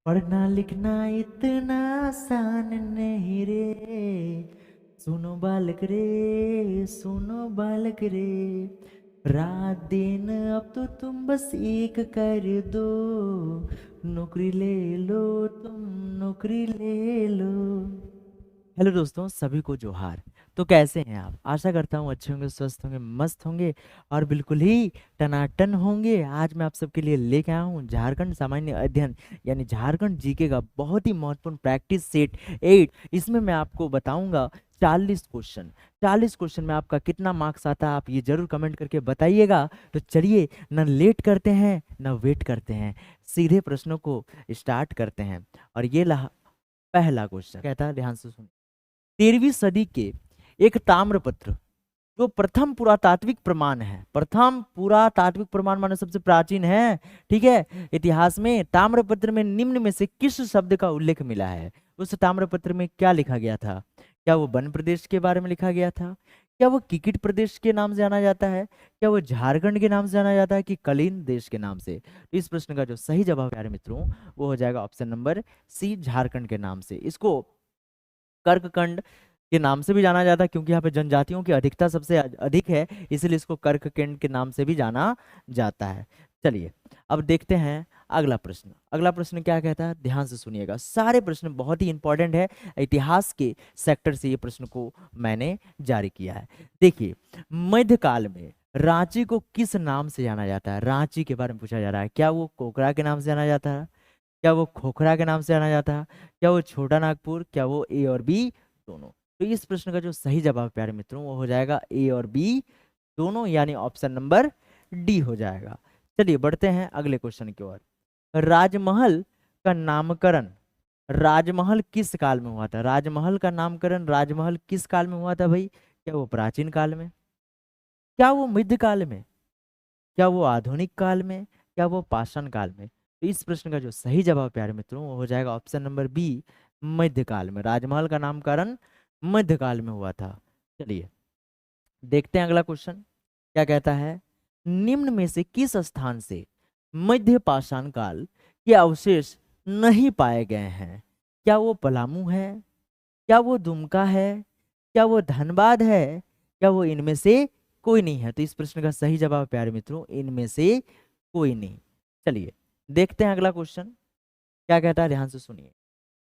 पढ़ना लिखना इतना आसान नहीं रे, सुनो बालक रे, सुनो बालक रे, रात दिन अब तो तुम बस एक कर दो, नौकरी ले लो, तुम नौकरी ले लो। हेलो दोस्तों, सभी को जोहार। तो कैसे हैं आप? आशा करता हूँ अच्छे होंगे, स्वस्थ होंगे, मस्त होंगे और बिल्कुल ही टनाटन होंगे। आज मैं आप सबके लिए लेके आया हूँ झारखंड सामान्य अध्ययन यानी झारखंड जीके का बहुत ही महत्वपूर्ण प्रैक्टिस सेट 8। इसमें मैं आपको बताऊंगा 40 क्वेश्चन। 40 क्वेश्चन में आपका कितना मार्क्स आता है आप ये जरूर कमेंट करके बताइएगा। तो चलिए, न लेट करते हैं न वेट करते हैं, सीधे प्रश्नों को स्टार्ट करते हैं। और ये पहला क्वेश्चन कहता है, ध्यान से सुनिए। 13वीं सदी के एक ताम्रपत्र जो प्रथम पुरातात्विक प्रमाण है, प्रथम पुरातात्विक प्रमाण माने सबसे प्राचीन है, ठीक है, इतिहास में ताम्रपत्र में निम्न में से किस शब्द का उल्लेख मिला है? उस ताम्रपत्र में क्या लिखा गया था? क्या वो वन प्रदेश के बारे में लिखा गया था? क्या वो किकिट प्रदेश के नाम से जाना जाता है? क्या वो झारखंड के नाम से जाना जाता है कि कलिंग देश के नाम से? तो इस प्रश्न का जो सही जवाब है प्यारे मित्रों, वो हो जाएगा ऑप्शन नंबर सी, झारखंड के नाम से। इसको कर्ककंड के नाम से भी जाना जाता है क्योंकि यहाँ पे जनजातियों की अधिकता सबसे अधिक है, इसलिए इसको कर्ककंड के नाम से भी जाना जाता है। चलिए, अब देखते हैं अगला प्रश्न। अगला प्रश्न क्या कहता है, ध्यान से सुनिएगा। सारे प्रश्न बहुत ही इंपॉर्टेंट है, इतिहास के सेक्टर से ये प्रश्न को मैंने जारी किया है। देखिए, मध्यकाल में रांची को किस नाम से जाना जाता है? रांची के बारे में पूछा जा रहा है। क्या वो कोकरा के नाम से जाना जाता है? क्या वो खोखरा के नाम से जाना जाता है? क्या वो छोटा नागपुर? क्या वो ए और बी दोनों? तो इस प्रश्न का जो सही जवाब प्यारे मित्रों वो हो जाएगा ए और बी दोनों, यानी ऑप्शन नंबर डी हो जाएगा। चलिए बढ़ते हैं अगले क्वेश्चन की ओर। राजमहल का नामकरण राजमहल किस काल में हुआ था? राजमहल का नामकरण राजमहल किस काल में हुआ था भाई? क्या वो प्राचीन काल में? क्या वो मध्यकाल में? क्या वो आधुनिक काल में? क्या वो पाषाण काल में? तो इस प्रश्न का जो सही जवाब प्यारे मित्रों वो हो जाएगा ऑप्शन नंबर बी, मध्यकाल में। राजमहल का नामकरण मध्यकाल में हुआ था। चलिए देखते हैं अगला क्वेश्चन क्या कहता है। निम्न में से किस स्थान से मध्य पाषाण काल के अवशेष नहीं पाए गए हैं? क्या वो पलामू है? क्या वो दुमका है? क्या वो धनबाद है? क्या वो इनमें से कोई नहीं है? तो इस प्रश्न का सही जवाब प्यारे मित्रों इनमें से कोई नहीं। चलिए देखते हैं अगला क्वेश्चन क्या कहता है, ध्यान से सुनिए।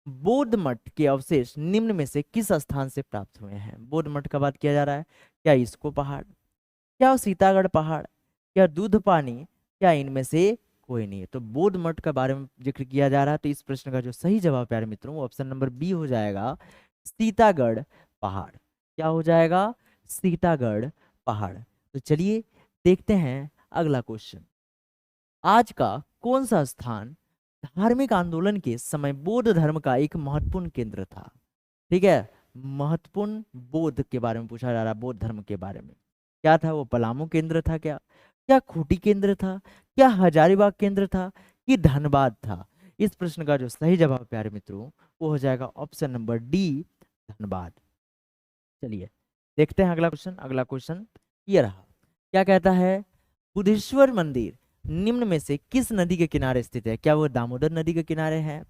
बौद्ध मठ के अवशेष निम्न में से किस स्थान से प्राप्त हुए हैं? बौद्ध मठ का बात किया जा रहा है। क्या इसको पहाड़? क्या वो सीतागढ़ पहाड़? क्या दूध पानी? क्या इनमें से कोई नहीं है? तो बौद्ध मठ का बारे में जिक्र किया जा रहा है, तो इस प्रश्न का जो सही जवाब प्यारे मित्रों वो ऑप्शन नंबर बी हो जाएगा, सीतागढ़ पहाड़। क्या हो जाएगा? सीतागढ़ पहाड़। तो चलिए देखते हैं अगला क्वेश्चन। आज का कौन सा स्थान धार्मिक आंदोलन के समय बौद्ध धर्म का एक महत्वपूर्ण केंद्र था? ठीक है, महत्वपूर्ण बौद्ध के बारे में पूछा जा रहा है, बौद्ध धर्म के बारे में। क्या था वो? पलामू केंद्र था क्या? क्या खूंटी केंद्र था? क्या हजारीबाग केंद्र था कि धनबाद था? इस प्रश्न का जो सही जवाब प्यारे मित्रों वो हो जाएगा ऑप्शन नंबर डी, धनबाद। चलिए देखते हैं अगला क्वेश्चन। अगला क्वेश्चन ये रहा, क्या कहता है। बुद्धेश्वर मंदिर निम्न में से किस नदी के किनारे स्थित है? क्या वो दामोदर नदी के किनारे है?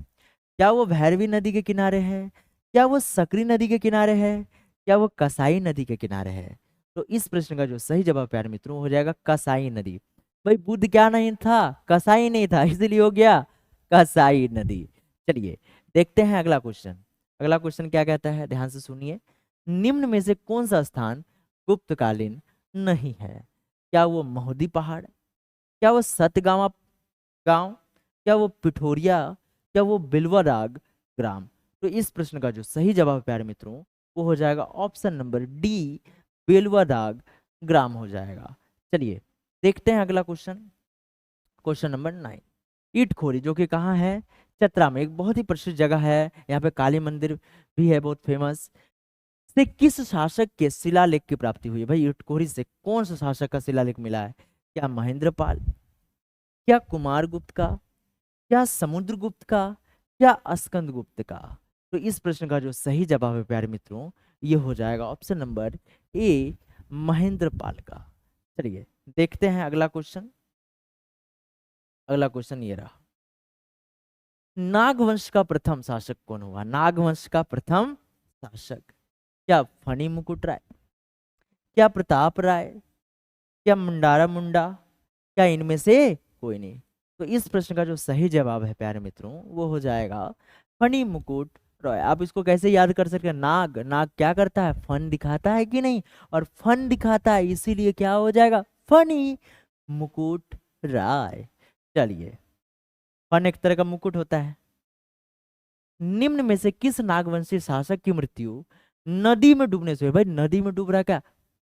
क्या वो भैरवी नदी के किनारे है? क्या वो सकरी नदी के किनारे है? क्या वो कसाई नदी के किनारे है? तो इस प्रश्न का जो सही जवाब प्यारे मित्रों हो जाएगा कसाई नदी। भाई बुद्ध क्या नहीं था? कसाई नहीं था, इसलिए हो गया कसाई नदी। चलिए देखते हैं अगला क्वेश्चन। अगला क्वेश्चन क्या कहता है, ध्यान से सुनिए। निम्न में से कौन सा स्थान गुप्तकालीन नहीं है? क्या वो महुदी पहाड़? क्या वो सतगावा गांव? क्या वो पिठोरिया? क्या वो बिलवाडाग ग्राम? तो इस प्रश्न का जो सही जवाब प्यारे मित्रों वो हो जाएगा ऑप्शन नंबर डी, बेलवादाग ग्राम हो जाएगा। चलिए देखते हैं अगला क्वेश्चन। Question number 9। ईटखोरी जो कि कहाँ है? चतरा में, एक बहुत ही प्रसिद्ध जगह है। यहाँ पे काली मंदिर भी है बहुत फेमस। से किस शासक के शिलालेख की प्राप्ति हुई है? भाई ईटखोरी से कौन सा शासक का शिलालेख मिला है? क्या महेंद्रपाल? क्या कुमारगुप्त का? क्या समुद्रगुप्त का? क्या स्कंदगुप्त का? तो इस प्रश्न का जो सही जवाब है प्यारे मित्रों ये हो जाएगा ऑप्शन नंबर ए, महेंद्रपाल का। चलिए देखते हैं अगला क्वेश्चन। अगला क्वेश्चन ये रहा। नागवंश का प्रथम शासक कौन हुआ? नागवंश का प्रथम शासक, क्या फणी मुकुट राय, क्या प्रताप राय, क्या मुंडारा मुंडा, क्या इनमें से कोई नहीं? तो इस प्रश्न का जो सही जवाब है प्यारे मित्रों वो हो जाएगा फणी मुकुट रॉय। आप इसको कैसे याद कर सकते हैं? नाग, नाग क्या करता है? फन दिखाता है कि नहीं? और फन दिखाता है इसीलिए क्या हो जाएगा? फनी मुकुट राय। चलिए, फन एक तरह का मुकुट होता है। निम्न में से किस नागवंशी शासक की मृत्यु नदी में डूबने से हुई? भाई नदी में डूब रहा है, क्या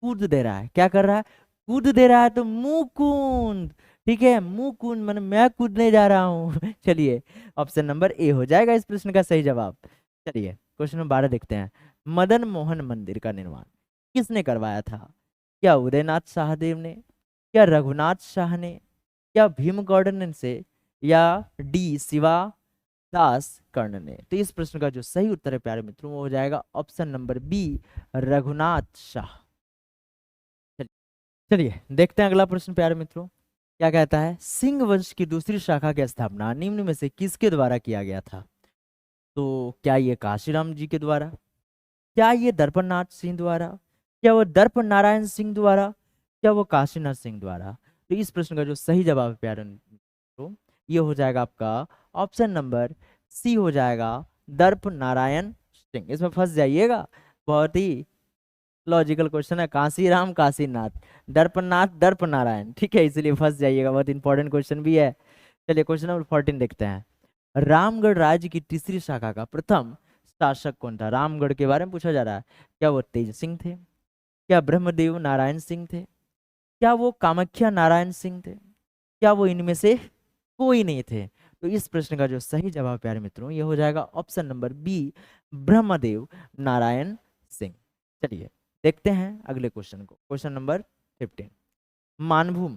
कूद दे रहा है, क्या कर रहा है? कूद दे रहा है, तो मुकुंद। ठीक है, मुकुंद मन मैं कूदने जा रहा हूं। चलिए, ऑप्शन नंबर ए हो जाएगा इस प्रश्न का सही जवाब। चलिए, क्वेश्चन नंबर 12 देखते हैं। मदन मोहन मंदिर का निर्माण किसने करवाया था? क्या उदयनाथ शाहदेव ने, क्या रघुनाथ शाह ने, क्या भीमगौड़न से, या डी शिवा दास कर्ण ने? तो इस प्रश्न का जो सही उत्तर है प्यारे मित्रों वो हो जाएगा option number B, Raghunath Shah. चलिए, चलिए देखते हैं अगला प्रश्न प्यारे मित्रों क्या कहता है। सिंह वंश की दूसरी शाखा की स्थापना निम्न में से किसके द्वारा किया गया था? तो क्या ये काशीराम जी के द्वारा, क्या ये दर्पणनाथ सिंह द्वारा, क्या वो दर्प नारायण सिंह द्वारा, क्या वो काशीनाथ सिंह द्वारा? तो इस प्रश्न का जो सही जवाब है प्यारे मित्रों ये हो जाएगा आपका ऑप्शन नंबर सी हो जाएगा, दर्प नारायण सिंह। इसमें फंस जाइएगा, बहुत ही लॉजिकल क्वेश्चन है। काशीराम काशीनाथ, दर्पनाथ दर्प नारायण, ठीक है, इसलिए फंस जाइएगा, बहुत इंपॉर्टेंट क्वेश्चन भी है। चलिए, क्वेश्चन नंबर 14 देखते हैं। रामगढ़ राज्य की तीसरी शाखा का प्रथम शासक कौन था? रामगढ़ के बारे में पूछा जा रहा है। क्या वो तेज सिंह थे, क्या ब्रह्मदेव नारायण सिंह थे, क्या वो कामाख्या नारायण सिंह थे, क्या वो इनमें से कोई नहीं थे? तो इस प्रश्न का जो सही जवाब प्यारे मित्रों ये हो जाएगा option number B, Brahmdev Narayan Singh. चलिए देखते हैं अगले क्वेश्चन को, क्वेश्चन नंबर 15। मानभूम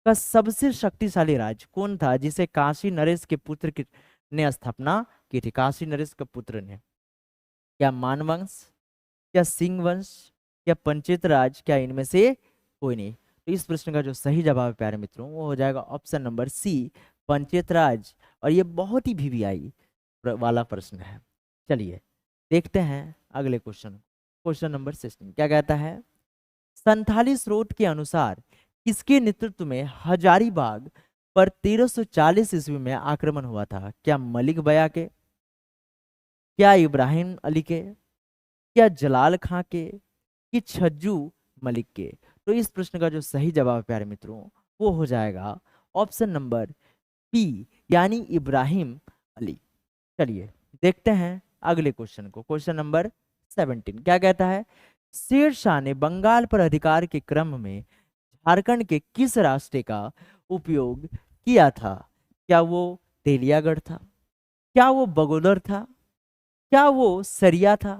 का सबसे शक्तिशाली राज्य कौन था जिसे काशी नरेश के पुत्र ने स्थापना की थी? काशी नरेश के पुत्र ने, क्या मानवंश, क्या सिंह वंश, क्या पंचेत राज, क्या इनमें से कोई नहीं? तो इस प्रश्न का जो सही जवाब है प्यारे मित्रों वो हो जाएगा ऑप्शन नंबर सी, पंचेत राज। और ये बहुत ही वीवीआई वाला प्रश्न है। चलिए देखते हैं अगले क्वेश्चन, क्वेश्चन नंबर 16 क्या कहता है। संथाली स्रोत के अनुसार किसके नेतृत्व में हजारीबाग पर 1340 ईस्वी में आक्रमण हुआ था? क्या मलिक बया के, क्या इब्राहिम अली के, क्या जलाल खां के, कि छज्जू मलिक के? तो इस प्रश्न का जो सही जवाब है प्यारे मित्रों वो हो जाएगा ऑप्शन नंबर बी, यानी इब्राहिम अली। चलिए देखते हैं अगले क्वेश्चन को, क्वेश्चन नंबर 17 क्या कहता है। शेर शाह ने बंगाल पर अधिकार के क्रम में झारखंड के किस रास्ते का उपयोग किया था? क्या वो तेलियागढ़ था, क्या वो बगोदर था, क्या वो सरिया था,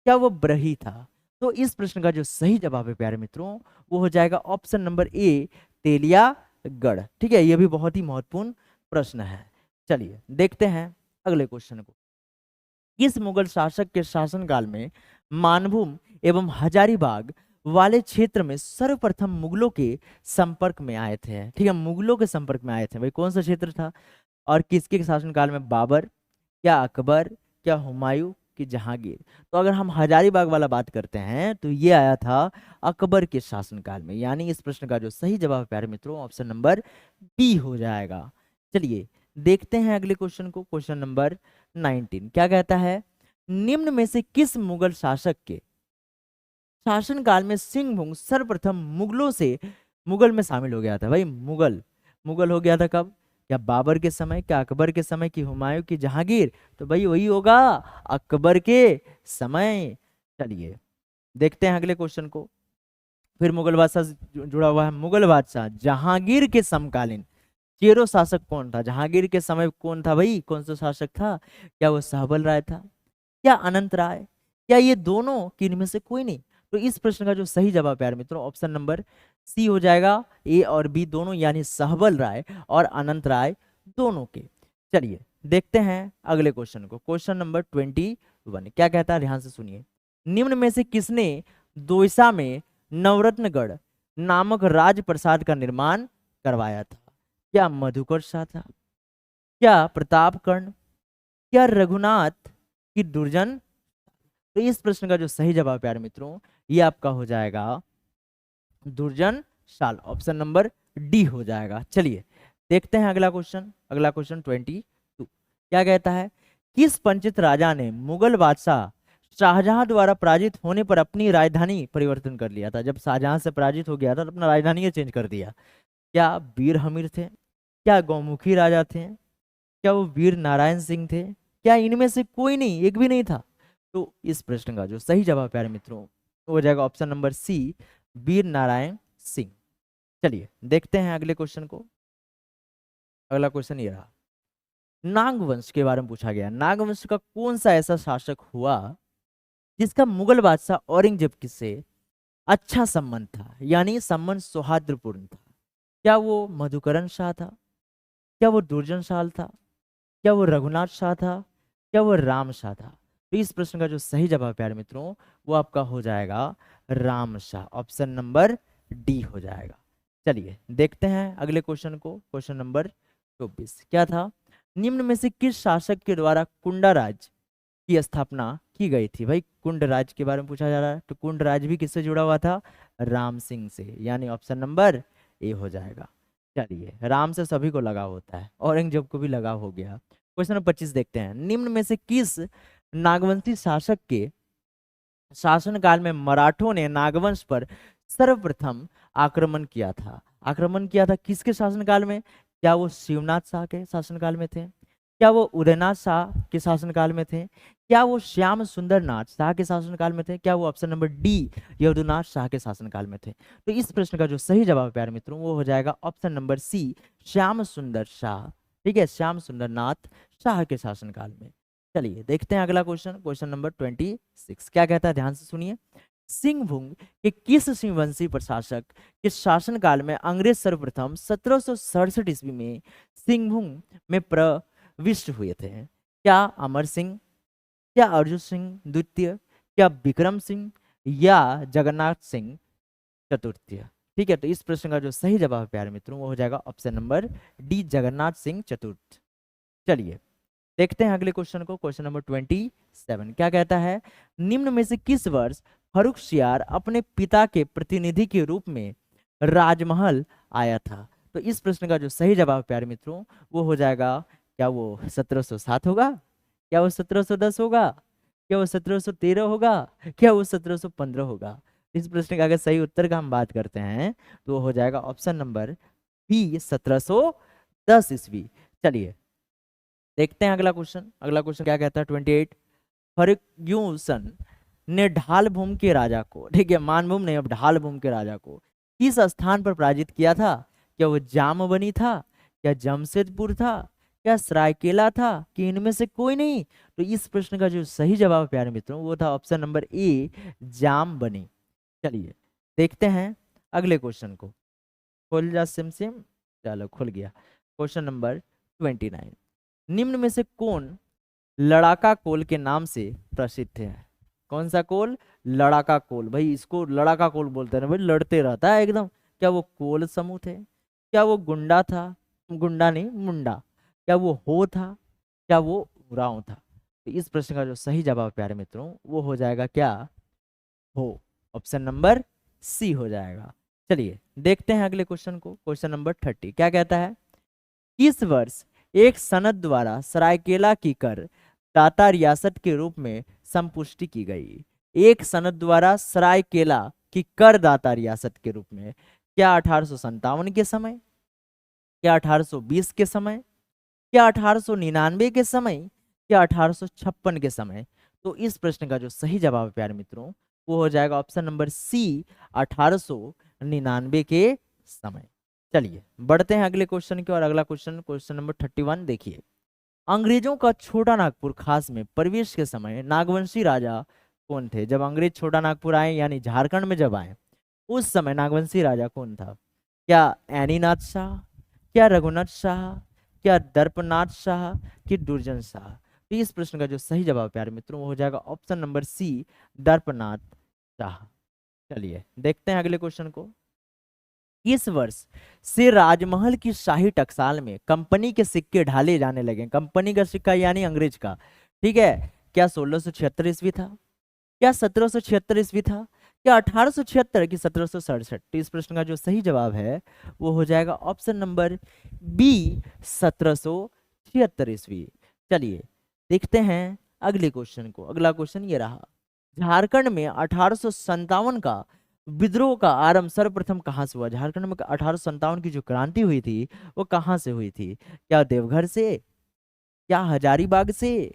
क्या वो ब्रही था? तो इस प्रश्न का जो सही जवाब है प्यारे मित्रों वो हो जाएगा ऑप्शन नंबर ए, तेलियागढ़। ठीक है, ये भी बहुत ही महत्वपूर्ण प्रश्न है। चलिए देखते हैं अगले क्वेश्चन को। किस मुगल शासक के शासनकाल में मानभूम एवं हजारीबाग वाले क्षेत्र में सर्वप्रथम मुगलों के संपर्क में आए थे? ठीक है, मुगलों के संपर्क में आए थे, भाई कौन सा क्षेत्र था और किसके शासनकाल में? बाबर, क्या अकबर, क्या हुमायूं, कि जहांगीर? तो अगर हम हजारीबाग वाला बात करते हैं तो ये आया था अकबर के शासनकाल में, यानी इस प्रश्न का जो सही जवाब है प्यारे मित्रों ऑप्शन नंबर बी हो जाएगा। चलिए देखते हैं अगले क्वेश्चन को, क्वेश्चन नंबर 19 क्या कहता है। निम्न में से किस मुगल शासक के शासनकाल में सिंहभूम सर्वप्रथम मुगल में शामिल हो गया था? भाई मुगल, मुगल हो गया था कब? क्या बाबर के समय, क्या अकबर के समय, की हुमायूं, की जहांगीर? तो भाई वही होगा, अकबर के समय। चलिए देखते हैं अगले क्वेश्चन को। फिर मुगल बादशाह से जुड़ा हुआ है। मुगल बादशाह जहांगीर के समकालीन चेरो शासक कौन था? जहांगीर के समय कौन था भाई, कौन सा शासक था? क्या वो सहबल राय था, क्या अनंत राय, क्या ये दोनों, कि इनमें से कोई नहीं? तो इस प्रश्न का जो सही जवाब प्यारे मित्रों ऑप्शन नंबर सी हो जाएगा, ए और बी दोनों, यानी सहबल राय और अनंत राय दोनों के। चलिए देखते हैं अगले क्वेश्चन को, क्वेश्चन नंबर 21 क्या कहता है, ध्यान से सुनिए। निम्न में से किसने दोयसा में नवरत्नगढ़ नामक राजप्रसाद का निर्माण करवाया था? क्या मधुकर शाह था, क्या प्रताप कर्ण, क्या रघुनाथ की दुर्जन। तो इस प्रश्न का जो सही जवाब प्यारे मित्रों ये आपका हो जाएगा दुर्जन शाल, ऑप्शन नंबर डी हो जाएगा। चलिए देखते हैं अगला क्वेश्चन। अगला क्वेश्चन 22 क्या कहता है, किस पंचित राजा ने मुगल बादशाह शाहजहां द्वारा पराजित होने पर अपनी राजधानी परिवर्तन कर लिया था। जब शाहजहां से पराजित हो गया था तो अपना राजधानी चेंज कर दिया। क्या वीर हमीर थे, क्या गौमुखी राजा थे, क्या वो वीर नारायण सिंह थे, क्या इनमें से कोई नहीं, एक भी नहीं था। तो इस प्रश्न का जो सही जवाब प्यारे मित्रों वो हो जाएगा option number C, Veer Narayan Singh. चलिए देखते हैं अगले क्वेश्चन को। अगला क्वेश्चन ये रहा, नागवंश के बारे में पूछा गया। नागवंश का कौन सा ऐसा शासक हुआ जिसका मुगल बादशाह औरंगजेब से अच्छा संबंध था, यानी संबंध सौहार्दपूर्ण था। क्या वो मधुकरण शाह था, क्या वो दुर्जन शाह था, क्या वो रघुनाथ शाह था, क्या वो राम शाह था। तो इस प्रश्न का जो सही जवाब प्यारे मित्रों वो आपका हो जाएगा Ram Shah, option number D हो जाएगा। चलिए देखते हैं अगले क्वेश्चन को। क्वेश्चन नंबर 24 क्या था, निम्न में से किस शासक के द्वारा कुंडा राज की स्थापना की गई थी। भाई कुंड राज के बारे में पूछा जा रहा है, तो कुंड राज भी किससे जुड़ा हुआ था, राम सिंह से, यानी ऑप्शन नंबर ए हो जाएगा। चलिए राम से सभी को लगाव होता है, औरंगजेब को भी लगाव हो गया। क्वेश्चन नंबर 25 देखते हैं, निम्न में से किस नागवंशी शासक के शासनकाल में मराठों ने नागवंश पर सर्वप्रथम आक्रमण किया था। आक्रमण किया था किसके शासनकाल में, क्या वो शिवनाथ शाह के शासनकाल में थे, क्या वो उदयनाथ शाह के शासनकाल में थे, क्या वो श्याम सुंदर नाथ शाह के शासनकाल में थे, क्या वो option number D Yadunath Shah के शासनकाल में थे। तो इस प्रश्न का जो सही जवाब है प्यारे मित्रों वो हो जाएगा ऑप्शन नंबर सी, श्याम सुंदर शाह। ठीक है, श्याम सुंदर नाथ शाह के शासनकाल में। चलिए देखते हैं अगला क्वेश्चन। क्वेश्चन नंबर 26 क्या कहता है, ध्यान से सुनिए। सिंहभूम के किस सिंहवंशी प्रशासक के शासनकाल में अंग्रेज सर्वप्रथम 1767 ईस्वी में सिंहभूम में प्रविष्ट हुए थे। क्या अमर सिंह, क्या अर्जुन सिंह द्वितीय, क्या विक्रम सिंह, या जगन्नाथ सिंह चतुर्थी। ठीक है, तो इस प्रश्न का जो सही जवाब है प्यारे मित्रों वो हो जाएगा option number D, Jagannath Singh चतुर्थ। चलिए देखते हैं अगले क्वेश्चन को। क्वेश्चन नंबर 27 क्या कहता है, निम्न में से किस वर्ष फर्रुखसियार अपने पिता के प्रतिनिधि के रूप में राजमहल आया था। तो इस प्रश्न का जो सही जवाब प्यारे मित्रों वो हो जाएगा, क्या वो 1707 होगा, क्या वो 1710 होगा, क्या वो 1713 होगा, क्या वो 1715 होगा। इस प्रश्न का अगर सही उत्तर का हम बात करते हैं तो वो हो जाएगा ऑप्शन नंबर बी, 1710 ईस्वी। चलिए देखते हैं अगला क्वेश्चन। अगला क्वेश्चन क्या कहता है 28, फर्ग्यूसन ने ढालभूम के राजा को, ठीक है मानभूम नहीं अब ढालभूम के राजा को किस स्थान पर पराजित किया था। क्या वो जामबनी था, क्या जमशेदपुर था, क्या सरायकेला था, कि इनमें से कोई नहीं। तो इस प्रश्न का जो सही जवाब है प्यारे मित्रों वो था ऑप्शन नंबर ए, जामबनी। चलिए देखते हैं अगले क्वेश्चन को। खोल जा सिम सिम, चलो खुल गया। क्वेश्चन नंबर 29, निम्न में से कौन लड़ाका कोल के नाम से प्रसिद्ध है। कौन सा कोल, लड़ाका कोल। भाई इसको लड़ाका कोल बोलते हैं ना, भाई लड़ते रहता है एकदम। क्या वो कोल समूह थे, क्या वो गुंडा था, गुंडा नहीं मुंडा, क्या वो हो था, क्या वो उरांव था। तो इस प्रश्न का जो सही जवाब प्यारे मित्रों वो हो जाएगा क्या, हो, ऑप्शन नंबर सी हो जाएगा। चलिए देखते हैं अगले क्वेश्चन को। क्वेश्चन नंबर 30 क्या कहता है, किस वर्ष एक सनद द्वारा सरायकेला की कर दाता रियासत के रूप में संपुष्टि की गई। एक सनद द्वारा सरायकेला की करदाता रियासत के रूप में, क्या 1857 के समय, क्या 1820 के समय, क्या 1899 के समय, क्या 1856 के समय। तो इस प्रश्न का जो सही जवाब है प्यारे मित्रों वो हो जाएगा ऑप्शन नंबर सी, 1899 के समय। चलिए बढ़ते हैं अगले क्वेश्चन की और अगला क्वेश्चन क्वेश्चन नंबर 31 देखिए। अंग्रेजों का छोटा नागपुर खास में प्रवेश के समय नागवंशी राजा कौन थे। जब अंग्रेज छोटा नागपुर आए यानी झारखंड में जब आए उस समय नागवंशी राजा कौन था। क्या एनीनाथ शाह, क्या रघुनाथ शाह, क्या दर्पनाथ शाह, कि दुर्जन शाह। तो इस प्रश्न का जो सही जवाब प्यारे मित्रों वो हो जाएगा option number C, Darpnath Shah. चलिए देखते हैं अगले क्वेश्चन को। इस वर्ष से राजमहल की शाही टकसाल में कंपनी के सिक्के ढाले जाने लगे। कंपनी का सिक्का यानी अंग्रेज का, ठीक है। क्या 1676 ईस्वी था, क्या 1776 ईस्वी था, क्या 1876 की 1767? तो इस प्रश्न का जो सही जवाब है वो हो जाएगा ऑप्शन नंबर बी, 1776 ईस्वी। चलिए देखते हैं अगले क्वेश्चन को। अगला क्वेश्चन ये रहा, झारखंड में 1857 का विद्रोह का आरंभ सर्वप्रथम कहाँ से हुआ? झारखंड में 1857 की जो क्रांति हुई थी वो कहाँ से हुई थी? क्या देवघर से, क्या हजारीबाग से,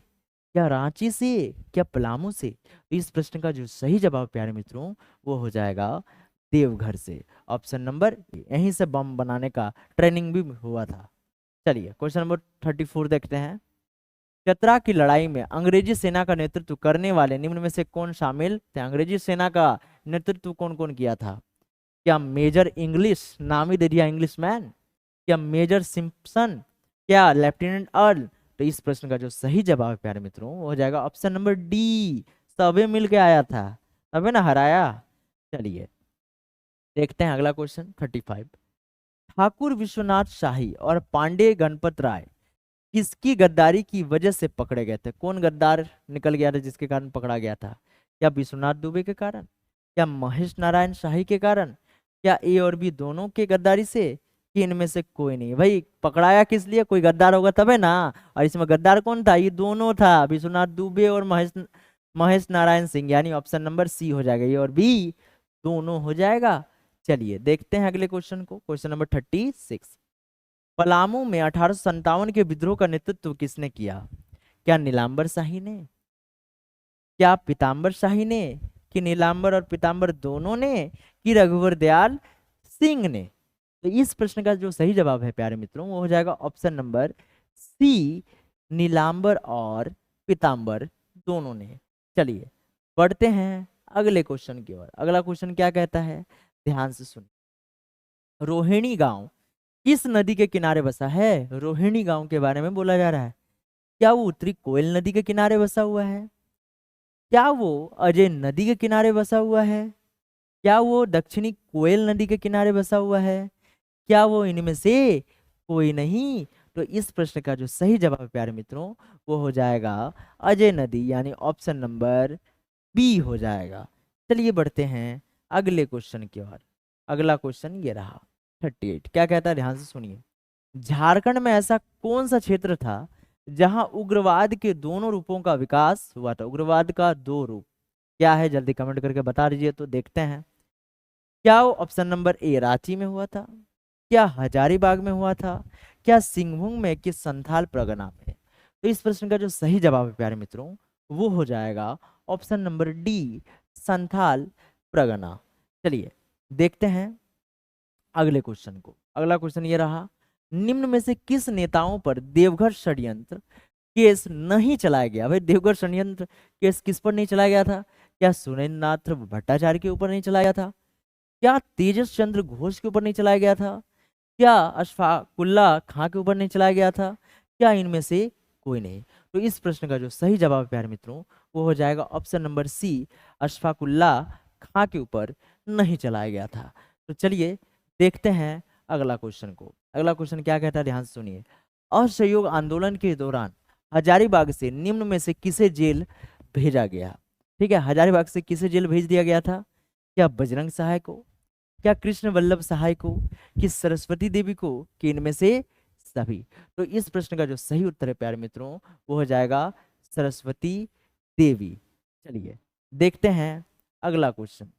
क्या रांची से, क्या पलामू से? तो इस प्रश्न का जो सही जवाब प्यारे मित्रों वो हो जाएगा देवघर से। ऑप्शन नंबर, यहीं से बम बनाने का ट्रेनिंग भी हुआ था। चलिए क्वेश्चन नंबर 34 देखते हैं। चतरा की लड़ाई में अंग्रेजी सेना का नेतृत्व करने वाले निम्न में से कौन शामिल थे? अंग्रेजी सेना का नेतृत्व कौन कौन किया था? क्या मेजर इंग्लिश, नाम ही दे दिया इंग्लिश मैन, क्या मेजर सिंपसन, क्या लेफ्टिनेंट अर्ल? तो इस प्रश्न का जो सही जवाब है प्यारे मित्रों वो हो जाएगा ऑप्शन नंबर डी, सबे मिल के आया था, सबे ना हराया। चलिए देखते हैं अगला क्वेश्चन 35। ठाकुर विश्वनाथ शाही और पांडे गणपत राय किसकी गद्दारी की वजह से पकड़े गए थे? कौन गद्दार निकल गया था जिसके कारण पकड़ा गया था? क्या विश्वनाथ दुबे के कारण, क्या महेश नारायण शाही के कारण, क्या ए और बी दोनों के गद्दारी से, कि इनमें से कोई नहीं? भाई पकड़ाया किस लिए? कोई गद्दार होगा तबे ना। और इसमें गद्दार कौन था? ये दोनों था, विश्वनाथ दुबे और महेश महेश नारायण सिंह, यानी ऑप्शन नंबर सी हो जाएगा, ए और बी दोनों हो जाएगा। चलिए देखते हैं अगले क्वेश्चन को। Question number 36। पलामू में 1857 के विद्रोह का नेतृत्व किसने किया? क्या नीलांबर शाही ने, क्या पीताम्बर शाही ने, कि नीलांबर और पीताम्बर दोनों ने, कि रघुवर दयाल सिंह ने? तो इस प्रश्न का जो सही जवाब है प्यारे मित्रों वो हो जाएगा ऑप्शन नंबर सी, नीलांबर और पीताम्बर दोनों ने। चलिए बढ़ते हैं अगले क्वेश्चन की ओर। अगला क्वेश्चन क्या कहता है, ध्यान से सुन। रोहिणी गांव किस नदी के किनारे बसा है? रोहिणी गांव के बारे में बोला जा रहा है। क्या वो उत्तरी कोयल नदी के किनारे बसा हुआ है, क्या वो अजय नदी के किनारे बसा हुआ है, क्या वो दक्षिणी कोयल नदी के किनारे बसा हुआ है, क्या वो इनमें से कोई नहीं? तो इस प्रश्न का जो सही जवाब है प्यारे मित्रों वो हो जाएगा अजय नदी, यानी ऑप्शन नंबर बी हो जाएगा। चलिए बढ़ते हैं अगले क्वेश्चन की ओर। अगला क्वेश्चन ये रहा 38। क्या कहता है, ध्यान से सुनिए। झारखंड में ऐसा कौन सा क्षेत्र था जहां उग्रवाद के दोनों रूपों का विकास हुआ था? उग्रवाद का दो रूप क्या है, जल्दी कमेंट करके बता दीजिए तो देखते हैं। क्या वो ऑप्शन नंबर ए रांची में हुआ था, क्या हजारीबाग में हुआ था, क्या सिंहभूम में, कि संथाल परगना में? तो इस प्रश्न का जो सही जवाब है प्यारे मित्रों वो हो जाएगा option number D, Santhal Pargana. चलिए देखते हैं अगले क्वेश्चन को। अगला क्वेश्चन ये रहा, निम्न में से किस नेताओं पर देवघर षड्यंत्र केस नहीं चलाया गया? भाई देवघर षड्यंत्र केस किस पर नहीं चलाया गया था? क्या सुरेंद्र नाथ भट्टाचार्य के ऊपर नहीं चलाया था, क्या तेजस चंद्र घोष के ऊपर नहीं चलाया गया था, क्या अशफाकुल्ला खां के ऊपर नहीं चलाया गया था, क्या इनमें से कोई नहीं? तो इस प्रश्न का जो सही जवाब है प्यारे मित्रों वो हो जाएगा ऑप्शन नंबर सी, अशफाकुल्ला खां के ऊपर नहीं चलाया गया था। तो चलिए देखते हैं अगला क्वेश्चन को। अगला क्वेश्चन क्या कहता है, ध्यान से सुनिए। असहयोग आंदोलन के दौरान हजारीबाग से निम्न में से किसे जेल भेजा गया? ठीक है, हजारीबाग से किसे जेल भेज दिया गया था? क्या बजरंग सहाय को, क्या कृष्ण वल्लभ सहाय को, कि सरस्वती देवी को, कि इनमें से सभी? तो इस प्रश्न का जो सही उत्तर है प्यारे मित्रों वो हो जाएगा सरस्वती देवी। चलिए देखते हैं अगला क्वेश्चन।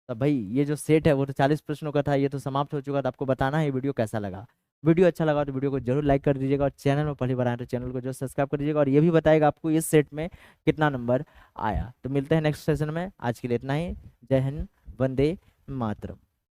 तो भाई ये जो सेट है वो तो 40 प्रश्नों का था, ये तो समाप्त हो चुका था। आपको बताना है वीडियो कैसा लगा। वीडियो अच्छा लगा तो वीडियो को जरूर लाइक कर दीजिएगा, और चैनल में पहली बार आए तो चैनल को जो सब्सक्राइब कर दीजिएगा, और ये भी बताएगा आपको इस सेट में कितना नंबर आया। तो मिलते हैं नेक्स्ट सेशन में, आज के लिए इतना ही। जय हिंद, वंदे मातरम।